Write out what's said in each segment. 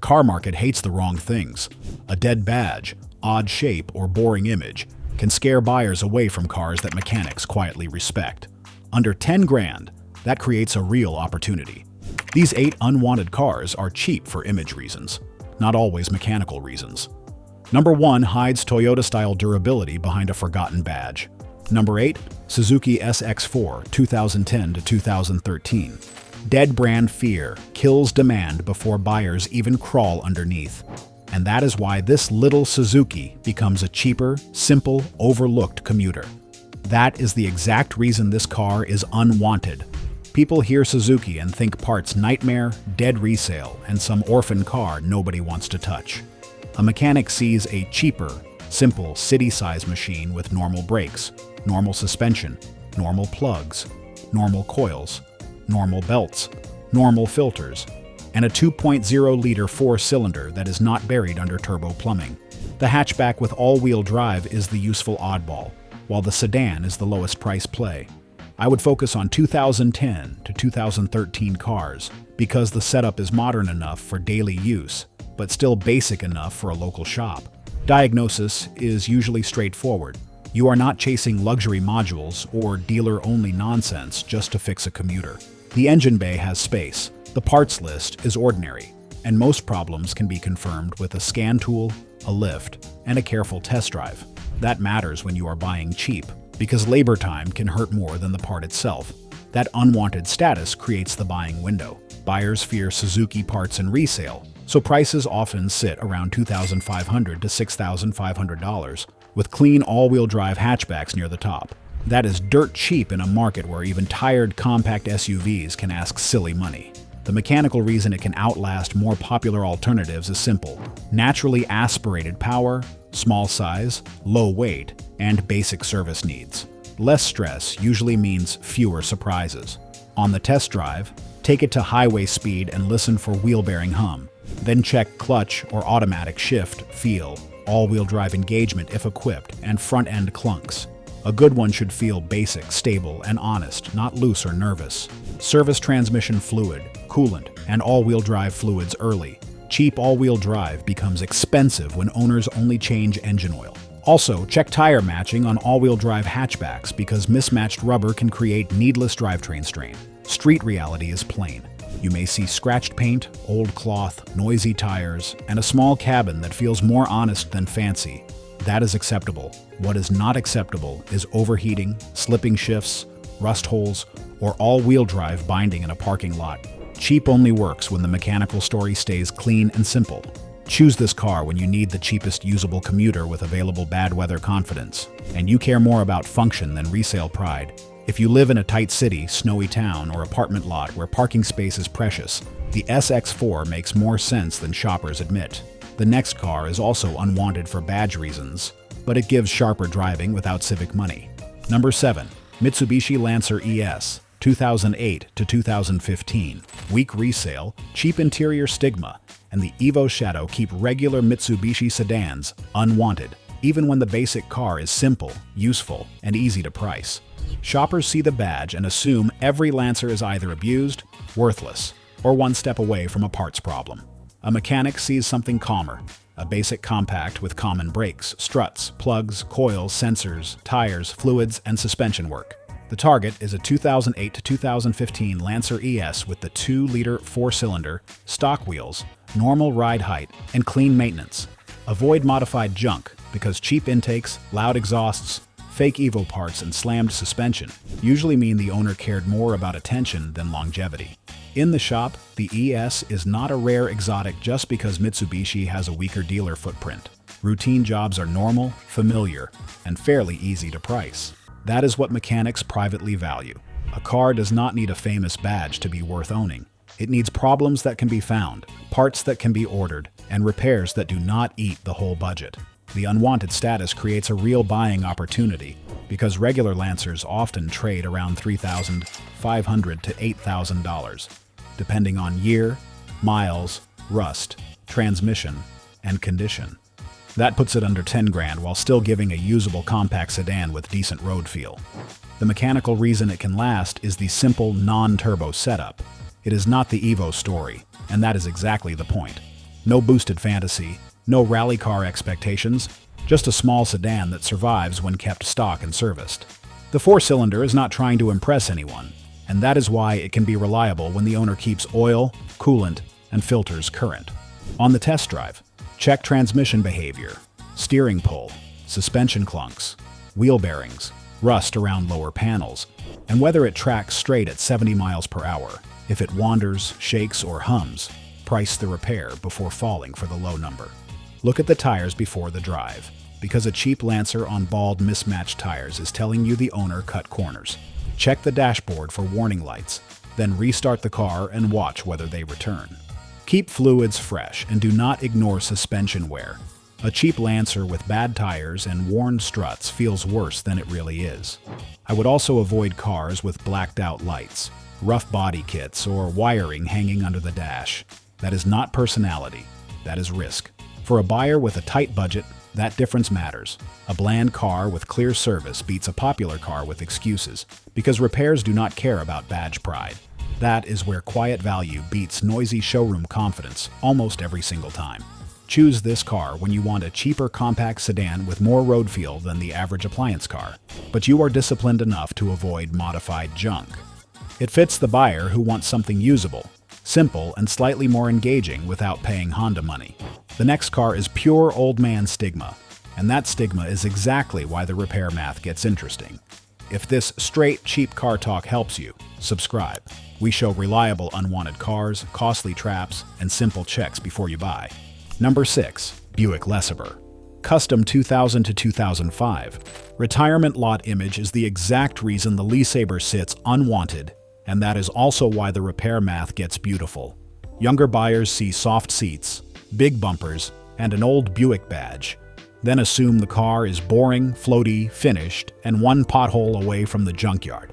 car market hates the wrong things. A dead badge, odd shape, or boring image can scare buyers away from cars that mechanics quietly respect. Under 10 grand, that creates a real opportunity. These 8 unwanted cars are cheap for image reasons, not always mechanical reasons. Number 1 hides Toyota-style durability behind a forgotten badge. Number 8, Suzuki SX4 2010 to 2013. Dead brand fear kills demand before buyers even crawl underneath. And that is why this little Suzuki becomes a cheaper, simple, overlooked commuter. That is the exact reason this car is unwanted. People hear Suzuki and think parts nightmare, dead resale, and some orphan car nobody wants to touch. A mechanic sees a cheaper, simple city-size machine with normal brakes, normal suspension, normal plugs, normal coils, normal belts, normal filters, and a 2.0-liter 4-cylinder that is not buried under turbo plumbing. The hatchback with all-wheel drive is the useful oddball, while the sedan is the lowest price play. I would focus on 2010 to 2013 cars because the setup is modern enough for daily use, but still basic enough for a local shop. Diagnosis is usually straightforward. You are not chasing luxury modules or dealer-only nonsense just to fix a commuter. The engine bay has space, the parts list is ordinary, and most problems can be confirmed with a scan tool, a lift, and a careful test drive. That matters when you are buying cheap, because labor time can hurt more than the part itself. That unwanted status creates the buying window. Buyers fear Suzuki parts and resale, so prices often sit around $2,500 to $6,500, with clean all-wheel drive hatchbacks near the top. That is dirt cheap in a market where even tired compact SUVs can ask silly money. The mechanical reason it can outlast more popular alternatives is simple: naturally aspirated power, small size, low weight, and basic service needs. Less stress usually means fewer surprises. On the test drive, take it to highway speed and listen for wheel-bearing hum. Then check clutch or automatic shift, feel, all-wheel drive engagement if equipped, and front-end clunks. A good one should feel basic, stable, and honest, not loose or nervous. Service transmission fluid, coolant, and all-wheel drive fluids early. Cheap all-wheel drive becomes expensive when owners only change engine oil. Also, check tire matching on all-wheel drive hatchbacks because mismatched rubber can create needless drivetrain strain. Street reality is plain. You may see scratched paint, old cloth, noisy tires, and a small cabin that feels more honest than fancy. That is acceptable. What is not acceptable is overheating, slipping shifts, rust holes, or all-wheel drive binding in a parking lot. Cheap only works when the mechanical story stays clean and simple. Choose this car when you need the cheapest usable commuter with available bad weather confidence, and you care more about function than resale pride. If you live in a tight city, snowy town, or apartment lot where parking space is precious, the SX4 makes more sense than shoppers admit. The next car is also unwanted for badge reasons, but it gives sharper driving without civic money. Number 7. Mitsubishi Lancer ES, 2008 to 2015. Weak resale, cheap interior stigma, and the Evo Shadow keep regular Mitsubishi sedans unwanted, even when the basic car is simple, useful, and easy to price. Shoppers see the badge and assume every Lancer is either abused, worthless, or one step away from a parts problem. A mechanic sees something calmer, a basic compact with common brakes, struts, plugs, coils, sensors, tires, fluids, and suspension work. The target is a 2008 to 2015 Lancer ES with the 2-liter 4-cylinder, stock wheels, normal ride height, and clean maintenance. Avoid modified junk because cheap intakes, loud exhausts, fake Evo parts, and slammed suspension usually mean the owner cared more about attention than longevity. In the shop, the ES is not a rare exotic just because Mitsubishi has a weaker dealer footprint. Routine jobs are normal, familiar, and fairly easy to price. That is what mechanics privately value. A car does not need a famous badge to be worth owning. It needs problems that can be found, parts that can be ordered, and repairs that do not eat the whole budget. The unwanted status creates a real buying opportunity because regular Lancers often trade around $3,500 to $8,000, depending on year, miles, rust, transmission, and condition. That puts it under 10 grand while still giving a usable compact sedan with decent road feel. The mechanical reason it can last is the simple non-turbo setup. It is not the Evo story, and that is exactly the point. No boosted fantasy, no rally car expectations, just a small sedan that survives when kept stock and serviced. The four-cylinder is not trying to impress anyone, and that is why it can be reliable when the owner keeps oil, coolant, and filters current. On the test drive, check transmission behavior, steering pull, suspension clunks, wheel bearings, rust around lower panels, and whether it tracks straight at 70 miles per hour. If it wanders, shakes, or hums, price the repair before falling for the low number. Look at the tires before the drive, because a cheap Lancer on bald mismatched tires is telling you the owner cut corners. Check the dashboard for warning lights, then restart the car and watch whether they return. Keep fluids fresh and do not ignore suspension wear. A cheap Lancer with bad tires and worn struts feels worse than it really is. I would also avoid cars with blacked out lights, rough body kits, or wiring hanging under the dash. That is not personality, that is risk. For a buyer with a tight budget, that difference matters. A bland car with clear service beats a popular car with excuses, because repairs do not care about badge pride. That is where quiet value beats noisy showroom confidence almost every single time. Choose this car when you want a cheaper compact sedan with more road feel than the average appliance car, but you are disciplined enough to avoid modified junk. It fits the buyer who wants something usable, simple, and slightly more engaging without paying Honda money. The next car is pure old man stigma, and that stigma is exactly why the repair math gets interesting. If this straight, cheap car talk helps you, subscribe. We show reliable unwanted cars, costly traps, and simple checks before you buy. Number 6. Buick LeSabre. Custom 2000 to 2005. Retirement lot image is the exact reason the LeSabre sits unwanted, and that is also why the repair math gets beautiful. Younger buyers see soft seats, big bumpers, and an old Buick badge, then assume the car is boring, floaty, finished, and one pothole away from the junkyard.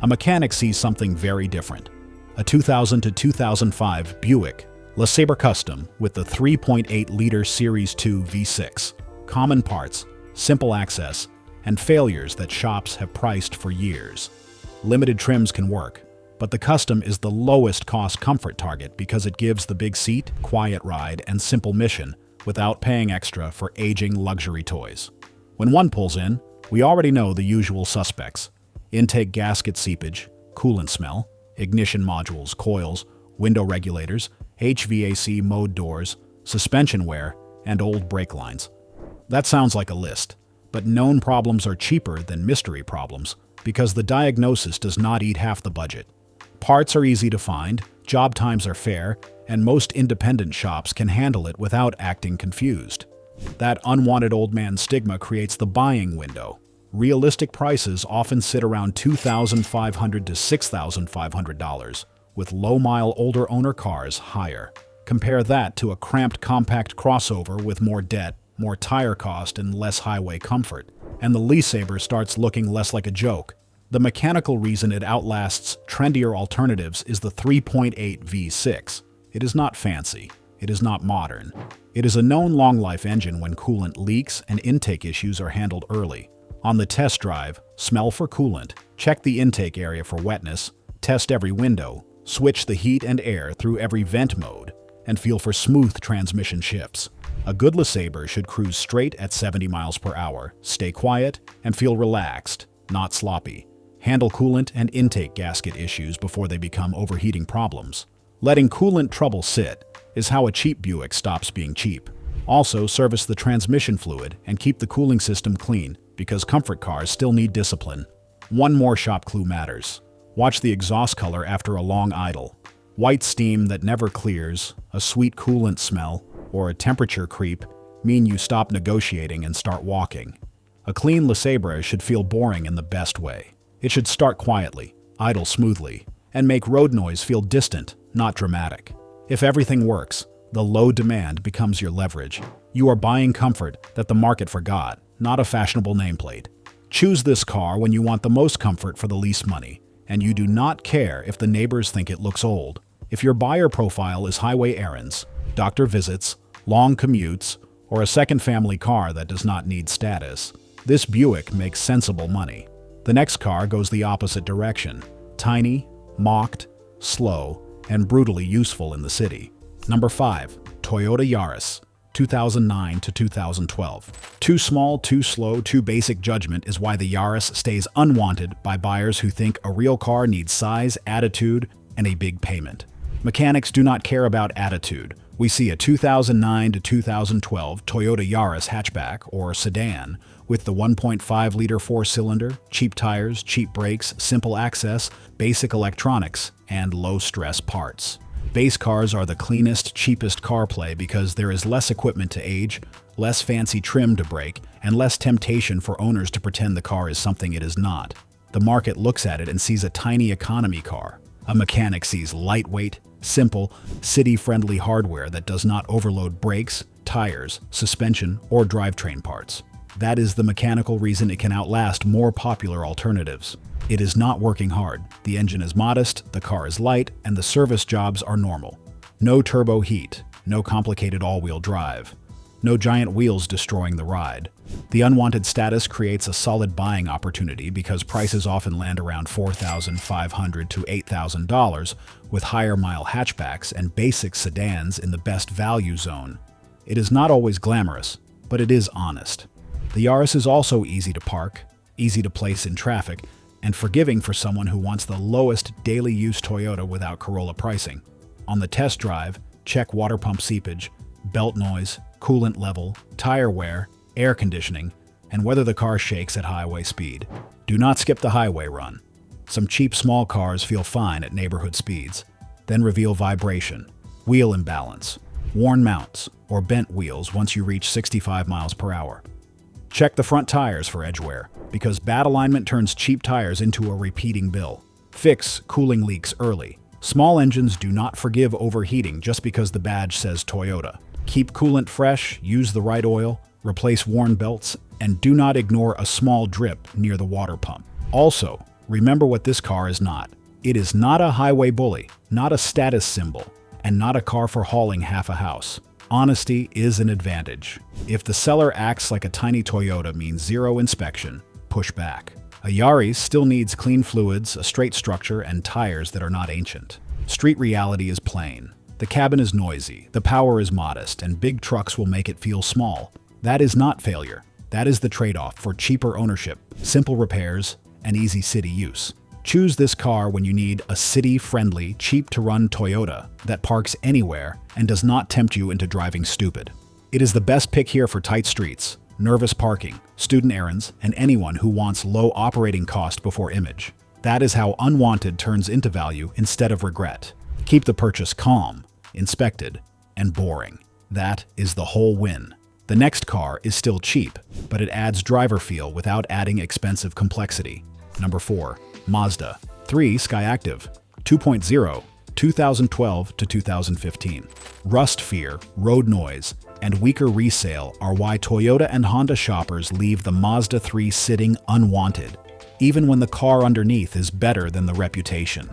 A mechanic sees something very different. A 2000 to 2005 Buick LeSabre Custom with the 3.8-liter Series 2 V6. Common parts, simple access, and failures that shops have priced for years. Limited trims can work, but the Custom is the lowest cost comfort target because it gives the big seat, quiet ride, and simple mission without paying extra for aging luxury toys. When one pulls in, we already know the usual suspects: intake gasket seepage, coolant smell, ignition modules, coils, window regulators, HVAC mode doors, suspension wear, and old brake lines. That sounds like a list, but known problems are cheaper than mystery problems because the diagnosis does not eat half the budget. Parts are easy to find, job times are fair, and most independent shops can handle it without acting confused. That unwanted old man stigma creates the buying window. Realistic prices often sit around $2,500 to $6,500, with low-mile older owner cars higher. Compare that to a cramped compact crossover with more debt, more tire cost, and less highway comfort, and the LeSabre starts looking less like a joke. The mechanical reason it outlasts trendier alternatives is the 3.8 V6. It is not fancy. It is not modern. It is a known long-life engine when coolant leaks and intake issues are handled early. On the test drive, smell for coolant, check the intake area for wetness, test every window, switch the heat and air through every vent mode, and feel for smooth transmission shifts. A good LeSabre should cruise straight at 70 miles per hour, stay quiet, and feel relaxed, not sloppy. Handle coolant and intake gasket issues before they become overheating problems. Letting coolant trouble sit is how a cheap Buick stops being cheap. Also, service the transmission fluid and keep the cooling system clean, because comfort cars still need discipline. One more shop clue matters. Watch the exhaust color after a long idle. White steam that never clears, a sweet coolant smell, or a temperature creep mean you stop negotiating and start walking. A clean LeSabre should feel boring in the best way. It should start quietly, idle smoothly, and make road noise feel distant, not dramatic. If everything works, the low demand becomes your leverage. You are buying comfort that the market forgot, not a fashionable nameplate. Choose this car when you want the most comfort for the least money, and you do not care if the neighbors think it looks old. If your buyer profile is highway errands, doctor visits, long commutes, or a second family car that does not need status, this Buick makes sensible money. The next car goes the opposite direction: tiny, mocked, slow, and brutally useful in the city. Number 5. Toyota Yaris, 2009 to 2012. Too small, too slow, too basic judgment is why the Yaris stays unwanted by buyers who think a real car needs size, attitude, and a big payment. Mechanics do not care about attitude. We see a 2009 to 2012 Toyota Yaris hatchback or sedan with the 1.5-liter four-cylinder, cheap tires, cheap brakes, simple access, basic electronics, and low-stress parts. Base cars are the cleanest, cheapest car play because there is less equipment to age, less fancy trim to break, and less temptation for owners to pretend the car is something it is not. The market looks at it and sees a tiny economy car. A mechanic sees lightweight, simple, city-friendly hardware that does not overload brakes, tires, suspension, or drivetrain parts. That is the mechanical reason it can outlast more popular alternatives. It is not working hard, the engine is modest, the car is light, and the service jobs are normal. No turbo heat, no complicated all-wheel drive, no giant wheels destroying the ride. The unwanted status creates a solid buying opportunity because prices often land around $4,500 to $8,000, with higher-mile hatchbacks and basic sedans in the best value zone. It is not always glamorous, but it is honest. The Yaris is also easy to park, easy to place in traffic, and forgiving for someone who wants the lowest daily use Toyota without Corolla pricing. On the test drive, check water pump seepage, belt noise, coolant level, tire wear, air conditioning, and whether the car shakes at highway speed. Do not skip the highway run. Some cheap small cars feel fine at neighborhood speeds, then reveal vibration, wheel imbalance, worn mounts, or bent wheels once you reach 65 miles per hour. Check the front tires for edge wear, because bad alignment turns cheap tires into a repeating bill. Fix cooling leaks early. Small engines do not forgive overheating just because the badge says Toyota. Keep coolant fresh, use the right oil, replace worn belts, and do not ignore a small drip near the water pump. Also, remember what this car is not. It is not a highway bully, not a status symbol, and not a car for hauling half a house. Honesty is an advantage. If the seller acts like a tiny Toyota means zero inspection, push back. A Yaris still needs clean fluids, a straight structure, and tires that are not ancient. Street reality is plain. The cabin is noisy, the power is modest, and big trucks will make it feel small. That is not failure. That is the trade-off for cheaper ownership, simple repairs, and easy city use. Choose this car when you need a city-friendly, cheap-to-run Toyota that parks anywhere and does not tempt you into driving stupid. It is the best pick here for tight streets, nervous parking, student errands, and anyone who wants low operating cost before image. That is how unwanted turns into value instead of regret. Keep the purchase calm, inspected, and boring. That is the whole win. The next car is still cheap, but it adds driver feel without adding expensive complexity. Number 4. Mazda 3 Skyactiv 2.0, 2012 to 2015. Rust fear, road noise, and weaker resale are why Toyota and Honda shoppers leave the Mazda 3 sitting unwanted, even when the car underneath is better than the reputation.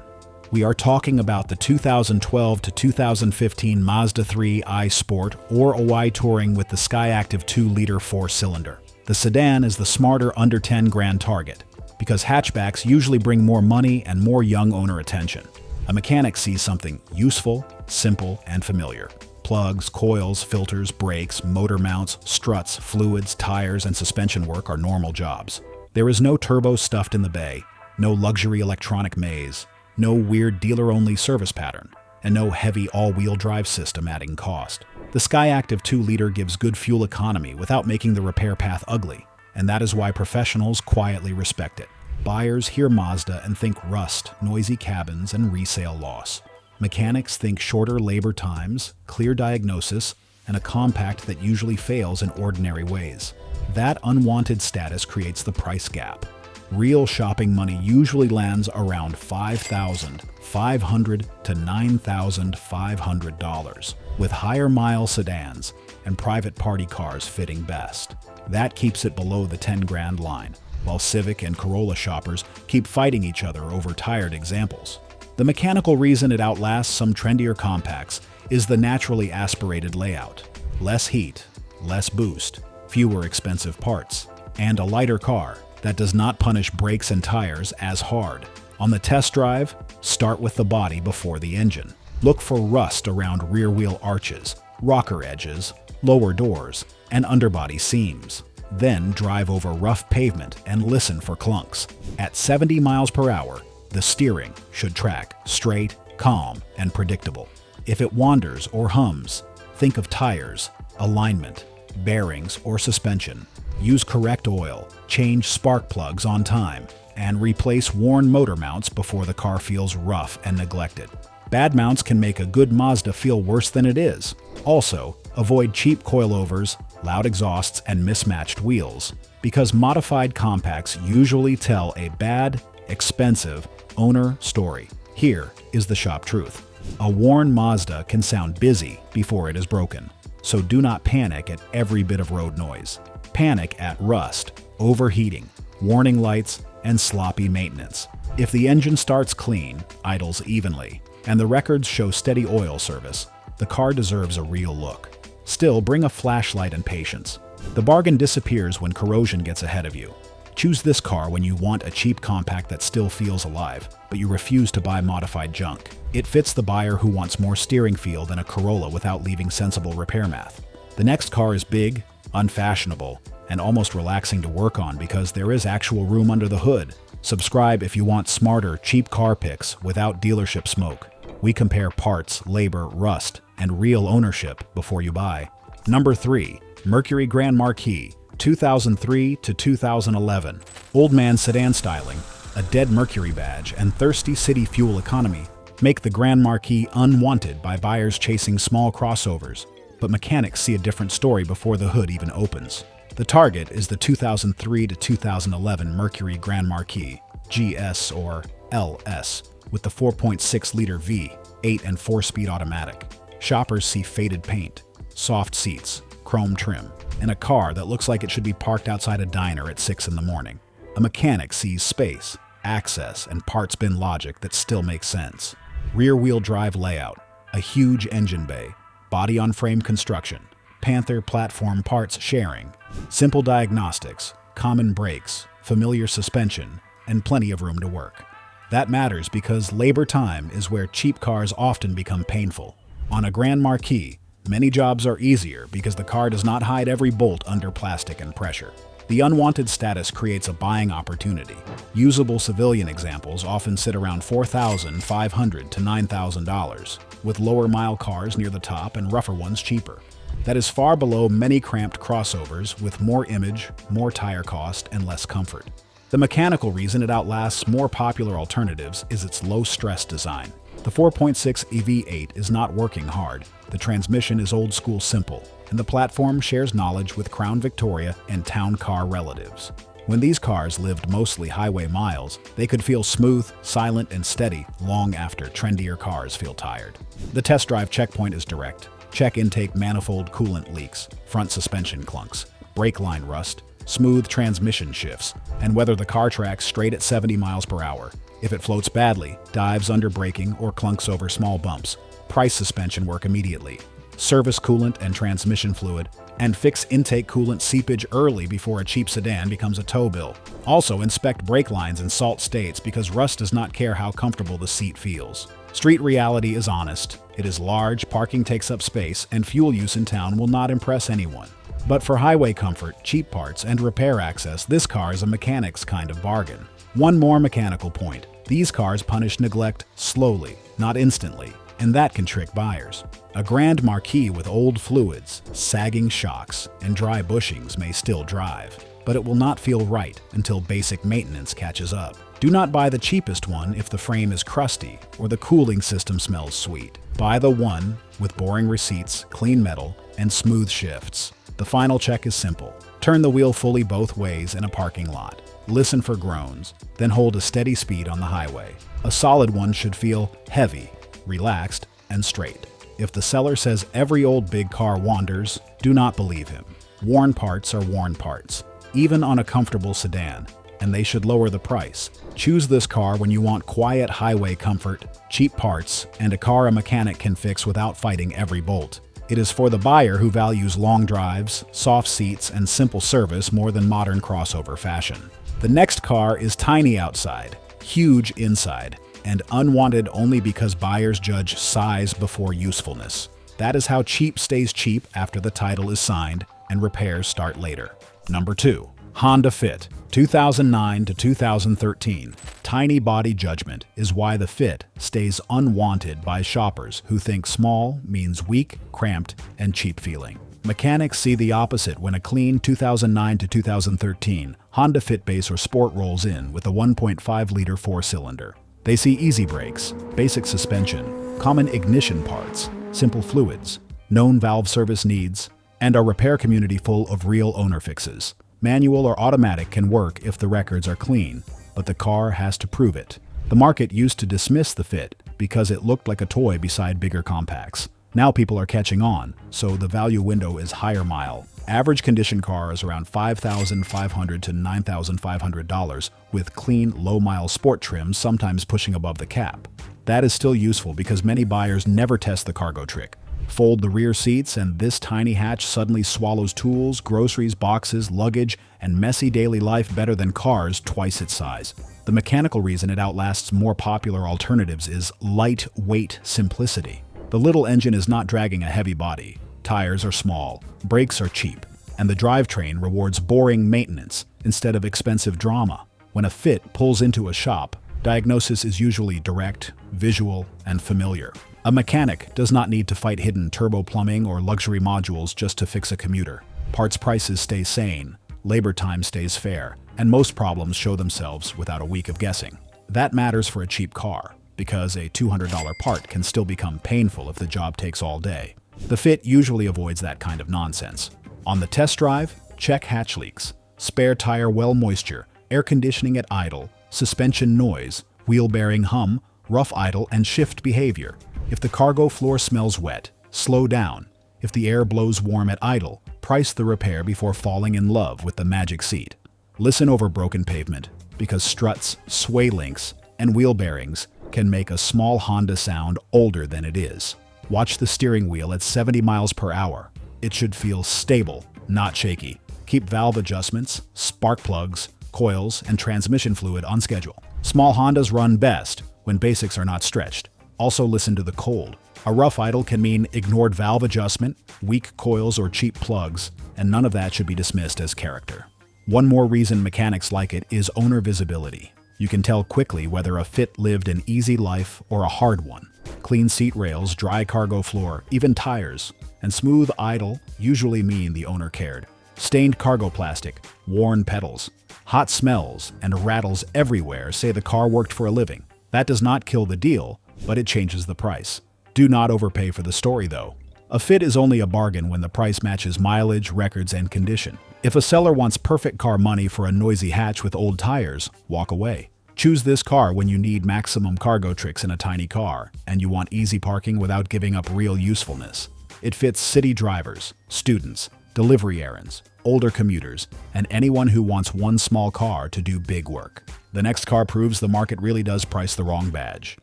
We are talking about the 2012 to 2015 Mazda 3 iSport or Y Touring with the Skyactiv 2-liter four-cylinder. The sedan is the smarter under 10 grand target, because hatchbacks usually bring more money and more young owner attention. A mechanic sees something useful, simple, and familiar. Plugs, coils, filters, brakes, motor mounts, struts, fluids, tires, and suspension work are normal jobs. There is no turbo stuffed in the bay, no luxury electronic maze, no weird dealer-only service pattern, and no heavy all-wheel drive system adding cost. The Skyactiv 2-liter gives good fuel economy without making the repair path ugly, and that is why professionals quietly respect it. Buyers hear Mazda and think rust, noisy cabins, and resale loss. Mechanics think shorter labor times, clear diagnosis, and a compact that usually fails in ordinary ways. That unwanted status creates the price gap. Real shopping money usually lands around $5,500 to $9,500, with higher mile sedans and private party cars fitting best. That keeps it below the 10 grand line, while Civic and Corolla shoppers keep fighting each other over tired examples. The mechanical reason it outlasts some trendier compacts is the naturally aspirated layout. Less heat, less boost, fewer expensive parts, and a lighter car that does not punish brakes and tires as hard. On the test drive, start with the body before the engine. Look for rust around rear wheel arches, rocker edges, lower doors, and underbody seams. Then drive over rough pavement and listen for clunks. At 70 miles per hour, the steering should track straight, calm, and predictable. If it wanders or hums, think of tires, alignment, bearings, or suspension. Use correct oil, change spark plugs on time, and replace worn motor mounts before the car feels rough and neglected. Bad mounts can make a good Mazda feel worse than it is. Also, avoid cheap coilovers, loud exhausts, and mismatched wheels, because modified compacts usually tell a bad, expensive owner story. Here is the shop truth. A worn Mazda can sound busy before it is broken, so do not panic at every bit of road noise. Panic at rust, overheating, warning lights, and sloppy maintenance. If the engine starts clean, idles evenly, and the records show steady oil service, the car deserves a real look. Still, bring a flashlight and patience. The bargain disappears when corrosion gets ahead of you. Choose this car when you want a cheap compact that still feels alive, but you refuse to buy modified junk. It fits the buyer who wants more steering feel than a Corolla without leaving sensible repair math. The next car is big, unfashionable, and almost relaxing to work on because there is actual room under the hood. Subscribe if you want smarter, cheap car picks without dealership smoke. We compare parts, labor, rust, and real ownership before you buy. Number 3. Mercury Grand Marquis, 2003 to 2011. Old man sedan styling, a dead Mercury badge, and thirsty city fuel economy make the Grand Marquis unwanted by buyers chasing small crossovers, but mechanics see a different story before the hood even opens. The target is the 2003 to 2011 Mercury Grand Marquis, GS or LS, with the 4.6-liter V, 8 and 4-speed automatic. Shoppers see faded paint, soft seats, chrome trim, and a car that looks like it should be parked outside a diner at 6 in the morning. A mechanic sees space, access, and parts bin logic that still makes sense. Rear-wheel drive layout, a huge engine bay, body-on-frame construction, Panther platform parts sharing, simple diagnostics, common brakes, familiar suspension, and plenty of room to work. That matters because labor time is where cheap cars often become painful. On a Grand Marquis, many jobs are easier because the car does not hide every bolt under plastic and pressure. The unwanted status creates a buying opportunity. Usable civilian examples often sit around $4,500 to $9,000, with lower mile cars near the top and rougher ones cheaper. That is far below many cramped crossovers with more image, more tire cost, and less comfort. The mechanical reason it outlasts more popular alternatives is its low-stress design. The 4.6 EV8 is not working hard, the transmission is old-school simple, and the platform shares knowledge with Crown Victoria and town car relatives. When these cars lived mostly highway miles, they could feel smooth, silent, and steady long after trendier cars feel tired. The test drive checkpoint is direct. Check intake manifold coolant leaks, front suspension clunks, brake line rust, smooth transmission shifts, and whether the car tracks straight at 70 miles per hour. If it floats badly, dives under braking, or clunks over small bumps, price suspension work immediately. Service coolant and transmission fluid, and fix intake coolant seepage early before a cheap sedan becomes a tow bill. Also, inspect brake lines in salt states because rust does not care how comfortable the seat feels. Street reality is honest. It is large, parking takes up space, and fuel use in town will not impress anyone. But for highway comfort, cheap parts, and repair access, this car is a mechanic's kind of bargain. One more mechanical point. These cars punish neglect slowly, not instantly, and that can trick buyers. A Grand Marquis with old fluids, sagging shocks, and dry bushings may still drive, but it will not feel right until basic maintenance catches up. Do not buy the cheapest one if the frame is crusty or the cooling system smells sweet. Buy the one with boring receipts, clean metal, and smooth shifts. The final check is simple. Turn the wheel fully both ways in a parking lot. Listen for groans, then hold a steady speed on the highway. A solid one should feel heavy, relaxed, and straight. If the seller says every old big car wanders, do not believe him. Worn parts are worn parts, even on a comfortable sedan, and they should lower the price. Choose this car when you want quiet highway comfort, cheap parts, and a car a mechanic can fix without fighting every bolt. It is for the buyer who values long drives, soft seats, and simple service more than modern crossover fashion. The next car is tiny outside, huge inside, and unwanted only because buyers judge size before usefulness. That is how cheap stays cheap after the title is signed and repairs start later. Number 2. Honda Fit, 2009 to 2013. Tiny body judgment is why the Fit stays unwanted by shoppers who think small means weak, cramped, and cheap feeling. Mechanics see the opposite when a clean 2009 to 2013 Honda Fit base or Sport rolls in with a 1.5-liter four-cylinder. They see easy brakes, basic suspension, common ignition parts, simple fluids, known valve service needs, and a repair community full of real owner fixes. Manual or automatic can work if the records are clean, but the car has to prove it. The market used to dismiss the Fit because it looked like a toy beside bigger compacts. Now people are catching on, so the value window is higher mile. Average condition car is around $5,500 to $9,500 with clean, low-mile sport trims sometimes pushing above the cap. That is still useful because many buyers never test the cargo trick. Fold the rear seats and this tiny hatch suddenly swallows tools, groceries, boxes, luggage, and messy daily life better than cars twice its size. The mechanical reason it outlasts more popular alternatives is lightweight simplicity. The little engine is not dragging a heavy body, tires are small, brakes are cheap, and the drivetrain rewards boring maintenance instead of expensive drama. When a Fit pulls into a shop, diagnosis is usually direct, visual, and familiar. A mechanic does not need to fight hidden turbo plumbing or luxury modules just to fix a commuter. Parts prices stay sane, labor time stays fair, and most problems show themselves without a week of guessing. That matters for a cheap car, because a $200 part can still become painful if the job takes all day. The Fit usually avoids that kind of nonsense. On the test drive, check hatch leaks, spare tire well moisture, air conditioning at idle, suspension noise, wheel bearing hum, rough idle, and shift behavior. If the cargo floor smells wet, slow down. If the air blows warm at idle, price the repair before falling in love with the magic seat. Listen over broken pavement, because struts, sway links, and wheel bearings can make a small Honda sound older than it is. Watch the steering wheel at 70 miles per hour. It should feel stable, not shaky. Keep valve adjustments, spark plugs, coils, and transmission fluid on schedule. Small Hondas run best when basics are not stretched. Also listen to the cold. A rough idle can mean ignored valve adjustment, weak coils, or cheap plugs, and none of that should be dismissed as character. One more reason mechanics like it is owner visibility. You can tell quickly whether a Fit lived an easy life or a hard one. Clean seat rails, dry cargo floor, even tires, and smooth idle usually mean the owner cared. Stained cargo plastic, worn pedals, hot smells, and rattles everywhere say the car worked for a living. That does not kill the deal, but it changes the price. Do not overpay for the story, though. A Fit is only a bargain when the price matches mileage, records, and condition. If a seller wants perfect car money for a noisy hatch with old tires, walk away. Choose this car when you need maximum cargo tricks in a tiny car, and you want easy parking without giving up real usefulness. It fits city drivers, students, delivery errands, older commuters, and anyone who wants one small car to do big work. The next car proves the market really does price the wrong badge.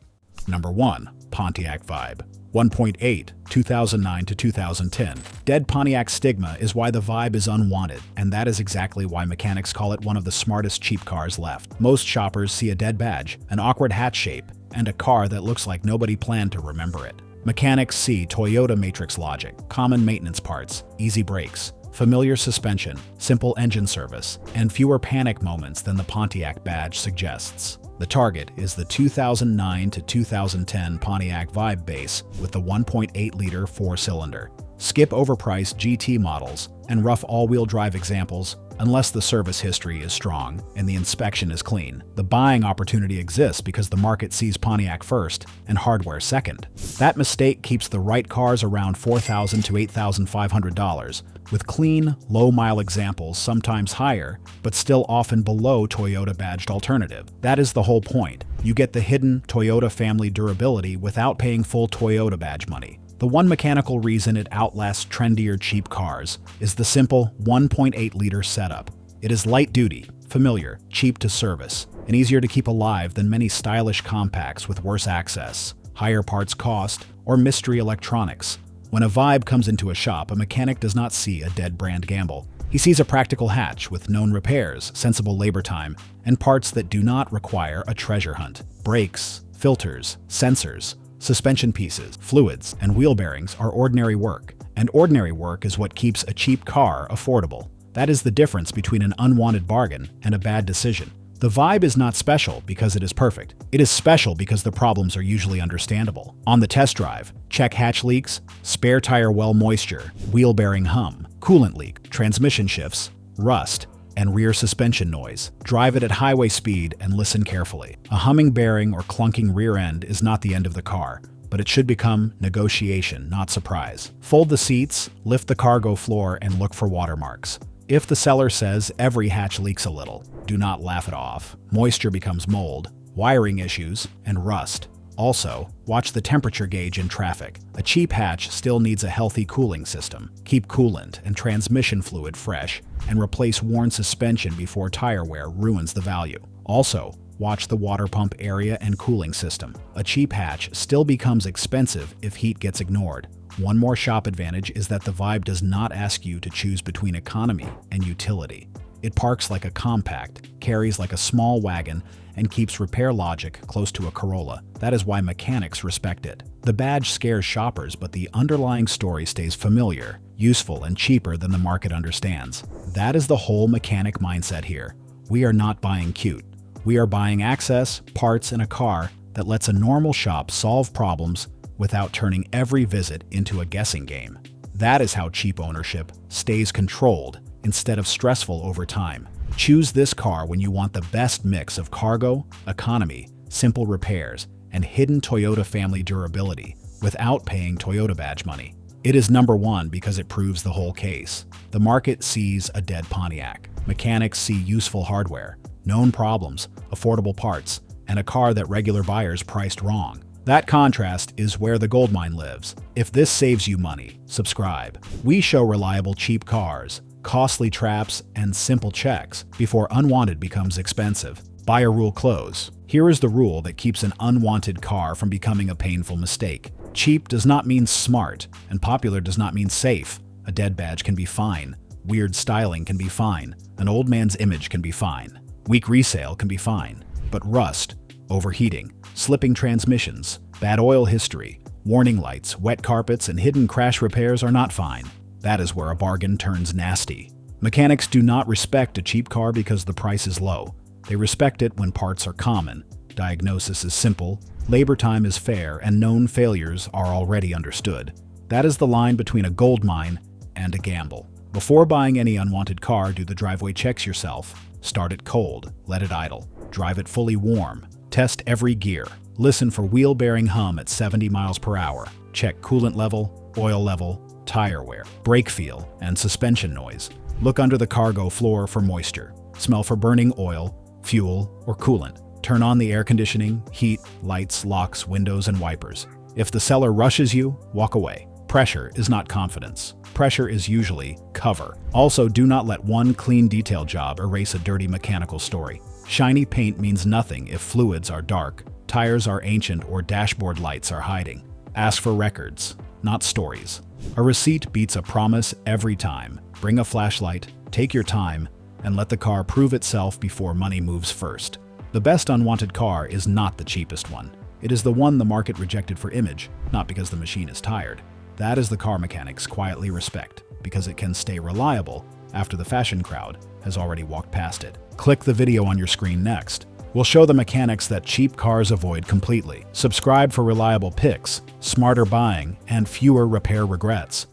Number 1. Pontiac Vibe, 1.8, 2009 to 2010. Dead Pontiac stigma is why the Vibe is unwanted, and that is exactly why mechanics call it one of the smartest cheap cars left. Most shoppers see a dead badge, an awkward hatch shape, and a car that looks like nobody planned to remember it. Mechanics see Toyota matrix logic, common maintenance parts, easy brakes, familiar suspension, simple engine service, and fewer panic moments than the Pontiac badge suggests. The target is the 2009 to 2010 Pontiac Vibe base with the 1.8-liter four-cylinder. Skip overpriced GT models and rough all-wheel drive examples unless the service history is strong and the inspection is clean. The buying opportunity exists because the market sees Pontiac first and hardware second. That mistake keeps the right cars around $4,000 to $8,500, with clean, low-mile examples sometimes higher, but still often below Toyota-badged alternative. That is the whole point. You get the hidden Toyota family durability without paying full Toyota badge money. The one mechanical reason it outlasts trendier cheap cars is the simple 1.8-liter setup. It is light-duty, familiar, cheap to service, and easier to keep alive than many stylish compacts with worse access, higher parts cost, or mystery electronics. When a Vibe comes into a shop, a mechanic does not see a dead brand gamble. He sees a practical hatch with known repairs, sensible labor time, and parts that do not require a treasure hunt. Brakes, filters, sensors, Suspension pieces, fluids, and wheel bearings are ordinary work, and ordinary work is what keeps a cheap car affordable. That is the difference between an unwanted bargain and a bad decision. The Vibe is not special because it is perfect. It is special because the problems are usually understandable. On the test drive, check hatch leaks, spare tire well moisture, wheel bearing hum, coolant leak, transmission shifts, rust, and rear suspension noise. Drive it at highway speed and listen carefully. A humming bearing or clunking rear end is not the end of the car, but it should become negotiation, not surprise. Fold the seats, lift the cargo floor, and look for watermarks. If the seller says every hatch leaks a little, do not laugh it off. Moisture becomes mold, wiring issues, and rust. Also, watch the temperature gauge in traffic. A cheap hatch still needs a healthy cooling system. Keep coolant and transmission fluid fresh, and replace worn suspension before tire wear ruins the value. Also, watch the water pump area and cooling system. A cheap hatch still becomes expensive if heat gets ignored. One more shop advantage is that the Vibe does not ask you to choose between economy and utility. It parks like a compact, carries like a small wagon, and keeps repair logic close to a Corolla. That is why mechanics respect it. The badge scares shoppers, but the underlying story stays familiar, useful, and cheaper than the market understands. That is the whole mechanic mindset here. We are not buying cute. We are buying access, parts, and a car that lets a normal shop solve problems without turning every visit into a guessing game. That is how cheap ownership stays controlled instead of stressful over time. Choose this car when you want the best mix of cargo, economy, simple repairs, and hidden Toyota family durability without paying Toyota badge money. It is number one because it proves the whole case. The market sees a dead Pontiac. Mechanics see useful hardware, known problems, affordable parts, and a car that regular buyers priced wrong. That contrast is where the goldmine lives. If this saves you money, subscribe. We show reliable cheap cars, costly traps, and simple checks before unwanted becomes expensive. Buyer rule close. Here is the rule that keeps an unwanted car from becoming a painful mistake. Cheap does not mean smart, and popular does not mean safe. A dead badge can be fine. Weird styling can be fine. An old man's image can be fine. Weak resale can be fine. But rust, overheating, slipping transmissions, bad oil history, warning lights, wet carpets, and hidden crash repairs are not fine. That is where a bargain turns nasty. Mechanics do not respect a cheap car because the price is low. They respect it when parts are common, diagnosis is simple, labor time is fair, and known failures are already understood. That is the line between a gold mine and a gamble. Before buying any unwanted car, do the driveway checks yourself. Start it cold, let it idle, drive it fully warm, test every gear. Listen for wheel bearing hum at 70 miles per hour. Check coolant level, oil level, tire wear, brake feel, and suspension noise. Look under the cargo floor for moisture. Smell for burning oil, fuel, or coolant. Turn on the air conditioning, heat, lights, locks, windows, and wipers. If the seller rushes you, walk away. Pressure is not confidence. Pressure is usually cover. Also, do not let one clean detail job erase a dirty mechanical story. Shiny paint means nothing if fluids are dark, tires are ancient, or dashboard lights are hiding. Ask for records, not stories. A receipt beats a promise every time. Bring a flashlight, take your time, and let the car prove itself before money moves first. The best unwanted car is not the cheapest one. It is the one the market rejected for image, not because the machine is tired. That is the car mechanics quietly respect, because it can stay reliable after the fashion crowd has already walked past it. Click the video on your screen next. We'll show the mechanics that cheap cars avoid completely. Subscribe for reliable picks, smarter buying, and fewer repair regrets.